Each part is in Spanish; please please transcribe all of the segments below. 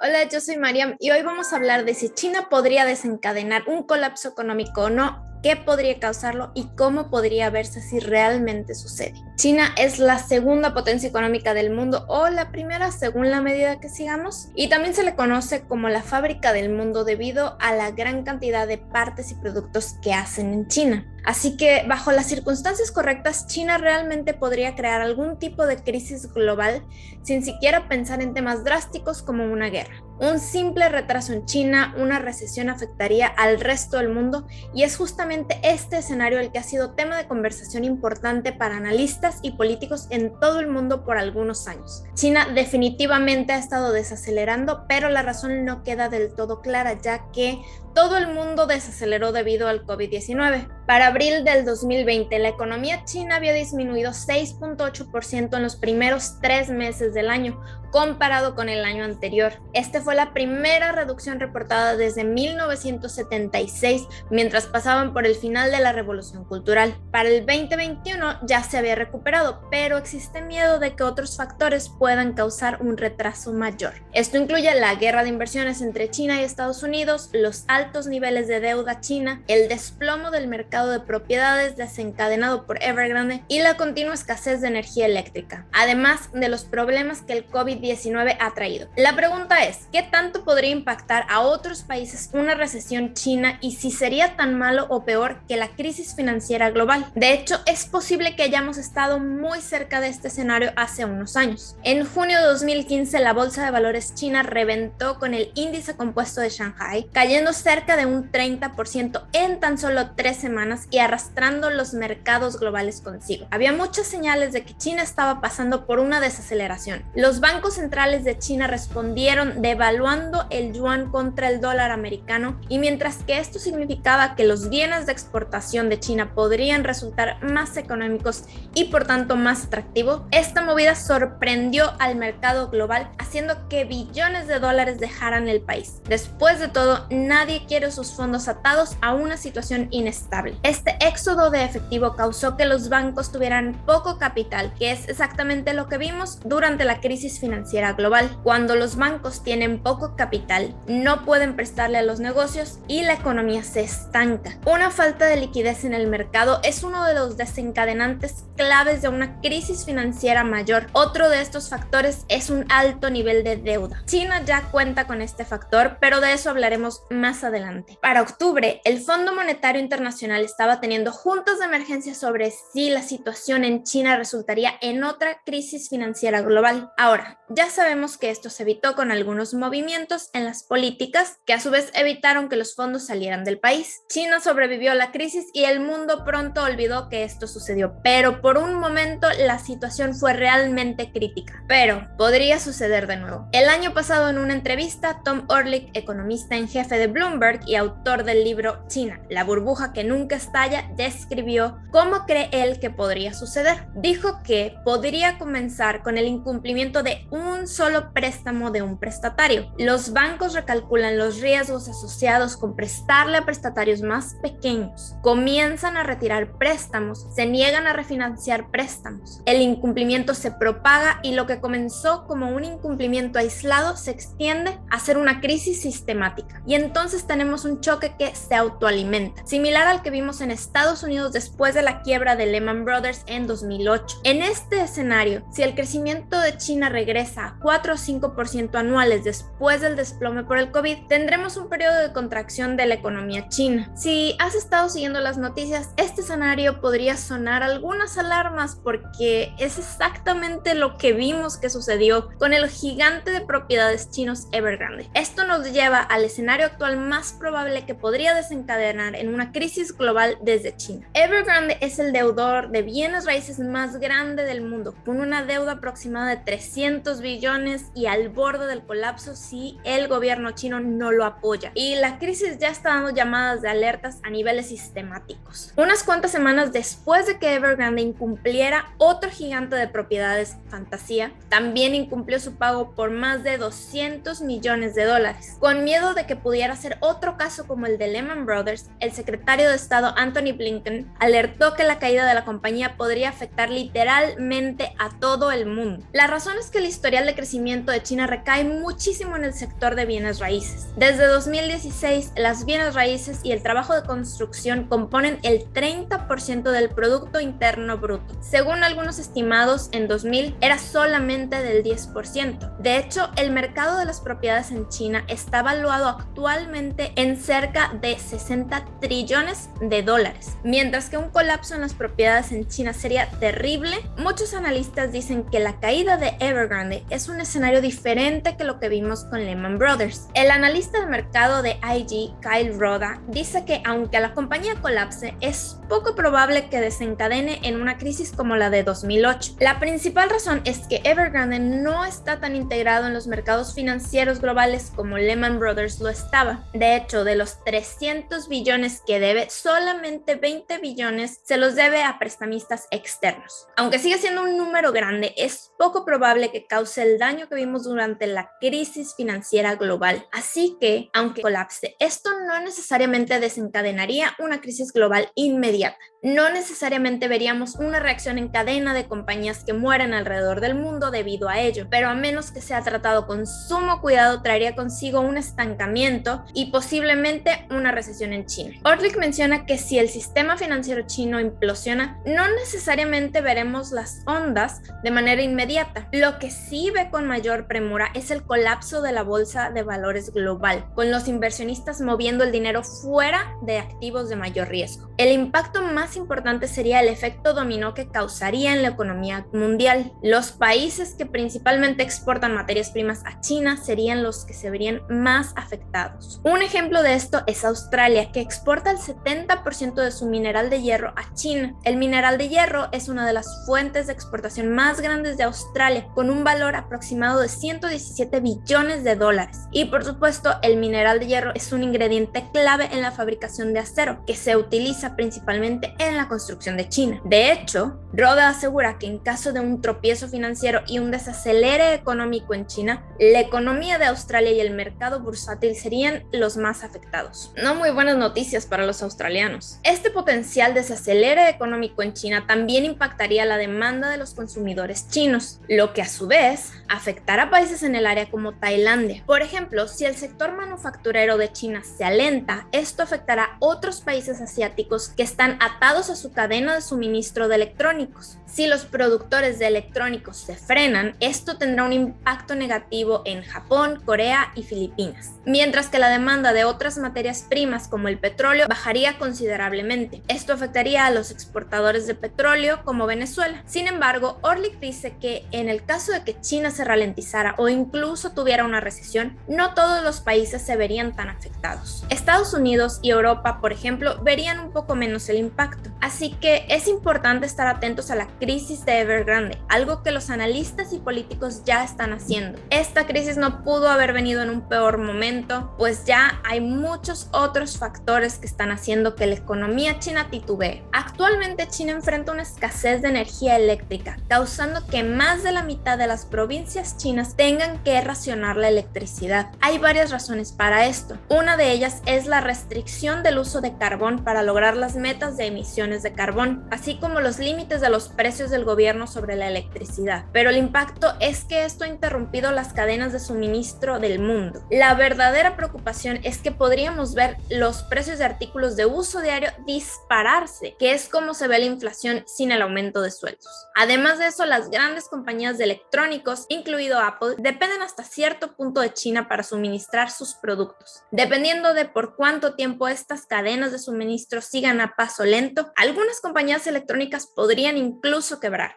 Hola, yo soy Mariam y hoy vamos a hablar de si China podría desencadenar un colapso económico o no, qué podría causarlo y cómo podría verse si realmente sucede. China es la segunda potencia económica del mundo o la primera según la medida que sigamos, y también se le conoce como la fábrica del mundo debido a la gran cantidad de partes y productos que hacen en China. Así que bajo las circunstancias correctas, China realmente podría crear algún tipo de crisis global sin siquiera pensar en temas drásticos como una guerra. Un simple retraso en China, una recesión afectaría al resto del mundo, y es justamente este escenario el que ha sido tema de conversación importante para analistas y políticos en todo el mundo por algunos años. China definitivamente ha estado desacelerando, pero la razón no queda del todo clara, ya que todo el mundo desaceleró debido al COVID-19. Para abril del 2020, la economía china había disminuido 6.8% en los primeros 3 meses del año, comparado con el año anterior. Esta fue la primera reducción reportada desde 1976, mientras pasaban por el final de la Revolución Cultural. Para el 2021 ya se había recuperado, pero existe miedo de que otros factores puedan causar un retraso mayor. Esto incluye la guerra de inversiones entre China y Estados Unidos, los altos niveles de deuda china, el desplomo del mercado de propiedades desencadenado por Evergrande y la continua escasez de energía eléctrica, además de los problemas que el COVID-19 ha traído. La pregunta es, ¿qué tanto podría impactar a otros países una recesión china y si sería tan malo o peor que la crisis financiera global? De hecho, es posible que hayamos estado muy cerca de este escenario hace unos años. En junio de 2015, la bolsa de valores china reventó con el índice compuesto de Shanghai, cayendo cerca de un 30% en tan solo 3 semanas y arrastrando los mercados globales consigo. Había muchas señales de que China estaba pasando por una desaceleración. Los bancos centrales de China respondieron devaluando el yuan contra el dólar americano, y mientras que esto significaba que los bienes de exportación de China podrían resultar más económicos y por tanto más atractivos, esta movida sorprendió al mercado global, haciendo que billones de dólares dejaran el país. Después de todo, nadie quiere sus fondos atados a una situación inestable. Este éxodo de efectivo causó que los bancos tuvieran poco capital, que es exactamente lo que vimos durante la crisis financiera global. Cuando los bancos tienen poco capital, no pueden prestarle a los negocios y la economía se estanca. Una falta de liquidez en el mercado es uno de los desencadenantes claves de una crisis financiera mayor. Otro de estos factores es un alto nivel de deuda. China ya cuenta con este factor, pero de eso hablaremos más adelante. Para octubre, el Fondo Monetario Internacional estaba teniendo juntas de emergencia sobre si la situación en China resultaría en otra crisis financiera global. Ahora, ya sabemos que esto se evitó con algunos movimientos en las políticas que a su vez evitaron que los fondos salieran del país. China sobrevivió a la crisis y el mundo pronto olvidó que esto sucedió, pero por un momento la situación fue realmente crítica. Pero podría suceder de nuevo. El año pasado, en una entrevista, Tom Orlik, economista en jefe de Bloomberg y autor del libro China, la burbuja que nunca estalla, describió cómo cree él que podría suceder. Dijo que podría comenzar con el incumplimiento de un solo préstamo de un prestatario. Los bancos recalculan los riesgos asociados con prestarle a prestatarios más pequeños, comienzan a retirar préstamos, se niegan a refinanciar préstamos. El incumplimiento se propaga y lo que comenzó como un incumplimiento aislado se extiende a ser una crisis sistemática. Y entonces tenemos un choque que se autoalimenta, similar al que vimos en Estados Unidos después de la quiebra de Lehman Brothers en 2008. En este escenario, si el crecimiento de China regresa a 4 o 5% anuales después del desplome por el COVID, tendremos un periodo de contracción de la economía china. Si has estado siguiendo las noticias, este escenario podría sonar algunas alarmas porque es exactamente lo que vimos que sucedió con el gigante de propiedades chinos Evergrande. Esto nos lleva al escenario actual más probable que podría desencadenar en una crisis global desde China. Evergrande es el deudor de bienes raíces más grande del mundo, con una deuda aproximada de 300 billones y al borde del colapso si el gobierno chino no lo apoya. Y la crisis ya está dando llamadas de alertas a niveles sistemáticos. Unas cuantas semanas después de que Evergrande incumpliera, otro gigante de propiedades, Fantasia, también incumplió su pago por más de 200 millones de dólares. Con miedo de que pudiera ser otro caso como el de Lehman Brothers, el secretario de Estado Estado Antony Blinken alertó que la caída de la compañía podría afectar literalmente a todo el mundo. La razón es que el historial de crecimiento de China recae muchísimo en el sector de bienes raíces. Desde 2016, las bienes raíces y el trabajo de construcción componen el 30% del Producto Interno Bruto. Según algunos estimados, en 2000 era solamente del 10%. De hecho, el mercado de las propiedades en China está valuado actualmente en cerca de 60 trillones de dólares. Mientras que un colapso en las propiedades en China sería terrible, muchos analistas dicen que la caída de Evergrande es un escenario diferente que lo que vimos con Lehman Brothers. El analista de mercado de IG, Kyle Roda, dice que aunque la compañía colapse, es poco probable que desencadene en una crisis como la de 2008. La principal razón es que Evergrande no está tan integrado en los mercados financieros globales como Lehman Brothers lo estaba. De hecho, de los 300 billones que debe, solamente 20 billones se los debe a prestamistas externos. Aunque sigue siendo un número grande, es poco probable que cause el daño que vimos durante la crisis financiera global. Así que, aunque colapse, esto no necesariamente desencadenaría una crisis global inmediata. No necesariamente veríamos una reacción en cadena de compañías que mueren alrededor del mundo debido a ello, pero a menos que sea tratado con sumo cuidado, traería consigo un estancamiento y posiblemente una recesión en China. Orlik menciona que si el sistema financiero chino implosiona, no necesariamente veremos las ondas de manera inmediata. Lo que sí ve con mayor premura es el colapso de la bolsa de valores global, con los inversionistas moviendo el dinero fuera de activos de mayor riesgo. El impacto más importante sería el efecto dominó que causaría en la economía mundial. Los países que principalmente exportan materias primas a China serían los que se verían más afectados. Un ejemplo de esto es Australia, que exporta el 70% de su mineral de hierro a China. El mineral de hierro es una de las fuentes de exportación más grandes de Australia, con un valor aproximado de 117 billones de dólares. Y por supuesto, el mineral de hierro es un ingrediente clave en la fabricación de acero, que se utiliza principalmente en la construcción de China. De hecho, Roda asegura que en caso de un tropiezo financiero y un desacelere económico en China, la economía de Australia y el mercado bursátil serían los más afectados. No muy buenas noticias para los australianos. Este potencial desacelere económico en China también impactaría la demanda de los consumidores chinos, lo que a su vez afectará a países en el área como Tailandia. Por ejemplo, si el sector manufacturero de China se alenta, esto afectará a otros países asiáticos que están atados a su cadena de suministro de electrónicos. Si los productores de electrónicos se frenan, esto tendrá un impacto negativo en Japón, Corea y Filipinas, mientras que la demanda de otras materias primas como el petróleo bajaría considerablemente. Esto afectaría a los exportadores de petróleo como Venezuela. Sin embargo, Orlik dice que en el caso de que China se ralentizara o incluso tuviera una recesión, no todos los países se verían tan afectados. Estados Unidos y Europa, por ejemplo, verían un poco menos el impacto. Así que es importante estar atentos a la crisis de Evergrande, algo que los analistas y políticos ya están haciendo. Esta crisis no pudo haber venido en un peor momento, pues ya hay muchos otros factores que están haciendo que la economía china titubee. Actualmente China enfrenta una escasez de energía eléctrica, causando que más de la mitad de las provincias chinas tengan que racionar la electricidad. Hay varias razones para esto. Una de ellas es la restricción del uso de carbón para lograr las metas de emisiones de carbón, así como los límites de los precios del gobierno sobre la electricidad. Pero el impacto es que esto ha interrumpido las cadenas de suministro del mundo. La verdadera preocupación es que podríamos ver los precios de artículos de uso diario dispararse, que es como se ve la inflación sin el aumento de sueldos. Además de eso, las grandes compañías de electrónicos, incluido Apple, dependen hasta cierto punto de China para suministrar sus productos. Dependiendo de por cuánto tiempo estas cadenas de suministro sigan a paso lento, algunas compañías electrónicas podrían incluso quebrar.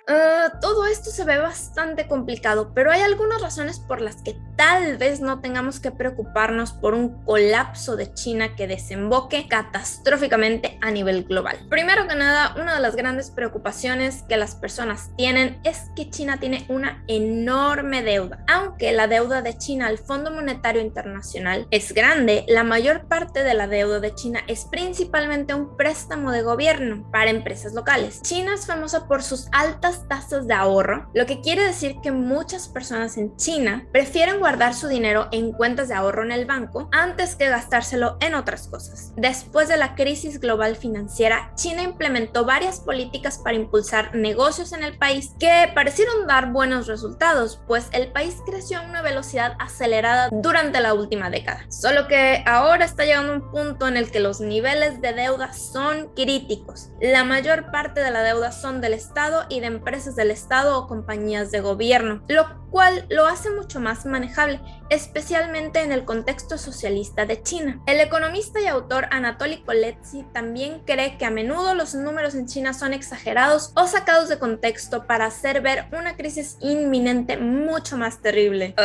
Todo esto se ve bastante complicado, pero hay algunas razones por las que tal vez no tengamos que preocuparnos por un colapso de China que desemboque catastróficamente a nivel global. Primero que nada, una de las grandes preocupaciones que las personas tienen es que China tiene una enorme deuda. Aunque la deuda de China al Fondo Monetario Internacional es grande, la mayor parte de la deuda de China es principalmente un préstamo de gobierno gobierno para empresas locales. China es famosa por sus altas tasas de ahorro, lo que quiere decir que muchas personas en China prefieren guardar su dinero en cuentas de ahorro en el banco antes que gastárselo en otras cosas. Después de la crisis global financiera, China implementó varias políticas para impulsar negocios en el país que parecieron dar buenos resultados, pues el país creció a una velocidad acelerada durante la última década. Solo que ahora está llegando un punto en el que los niveles de deuda son críticos. La mayor parte de la deuda son del Estado y de empresas del Estado o compañías de gobierno, lo cual lo hace mucho más manejable, especialmente en el contexto socialista de China. El economista y autor Anatoly Koletsky también cree que a menudo los números en China son exagerados o sacados de contexto para hacer ver una crisis inminente mucho más terrible.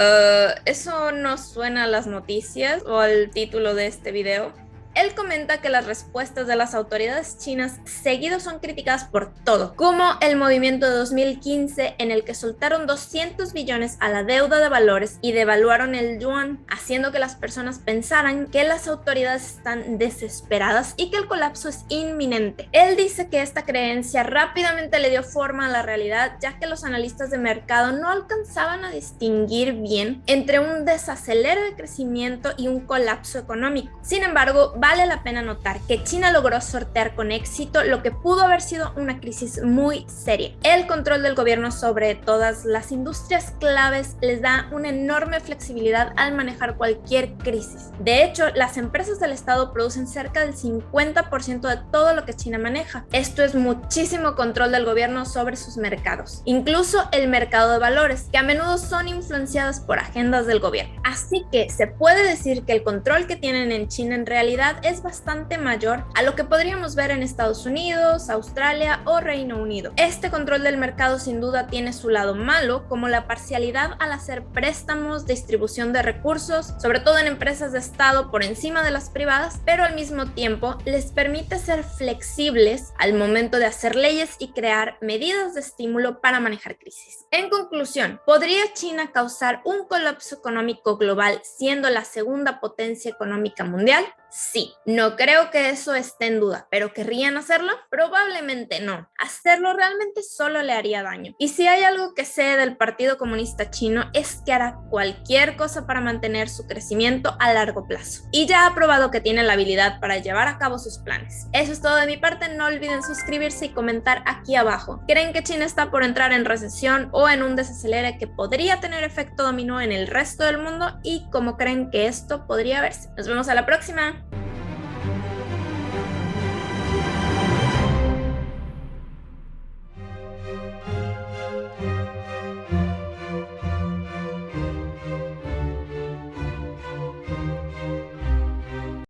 ¿Eso no suena a las noticias o al título de este video? Él comenta que las respuestas de las autoridades chinas seguido son criticadas por todo, como el movimiento de 2015 en el que soltaron 200 billones a la deuda de valores y devaluaron el yuan, haciendo que las personas pensaran que las autoridades están desesperadas y que el colapso es inminente. Él dice que esta creencia rápidamente le dio forma a la realidad, ya que los analistas de mercado no alcanzaban a distinguir bien entre un desacelere de crecimiento y un colapso económico. Sin embargo, vale la pena notar que China logró sortear con éxito lo que pudo haber sido una crisis muy seria. El control del gobierno sobre todas las industrias claves les da una enorme flexibilidad al manejar cualquier crisis. De hecho, las empresas del Estado producen cerca del 50% de todo lo que China maneja. Esto es muchísimo control del gobierno sobre sus mercados, incluso el mercado de valores, que a menudo son influenciadas por agendas del gobierno. Así que se puede decir que el control que tienen en China en realidad es bastante mayor a lo que podríamos ver en Estados Unidos, Australia o Reino Unido. Este control del mercado sin duda tiene su lado malo, como la parcialidad al hacer préstamos, distribución de recursos, sobre todo en empresas de Estado por encima de las privadas, pero al mismo tiempo les permite ser flexibles al momento de hacer leyes y crear medidas de estímulo para manejar crisis. En conclusión, ¿podría China causar un colapso económico global siendo la segunda potencia económica mundial? Sí, no creo que eso esté en duda, pero ¿querrían hacerlo? Probablemente no. Hacerlo realmente solo le haría daño. Y si hay algo que sé del Partido Comunista Chino es que hará cualquier cosa para mantener su crecimiento a largo plazo. Y ya ha probado que tiene la habilidad para llevar a cabo sus planes. Eso es todo de mi parte, no olviden suscribirse y comentar aquí abajo. ¿Creen que China está por entrar en recesión o en un desacelere que podría tener efecto dominó en el resto del mundo? ¿Y cómo creen que esto podría verse? Nos vemos a la próxima.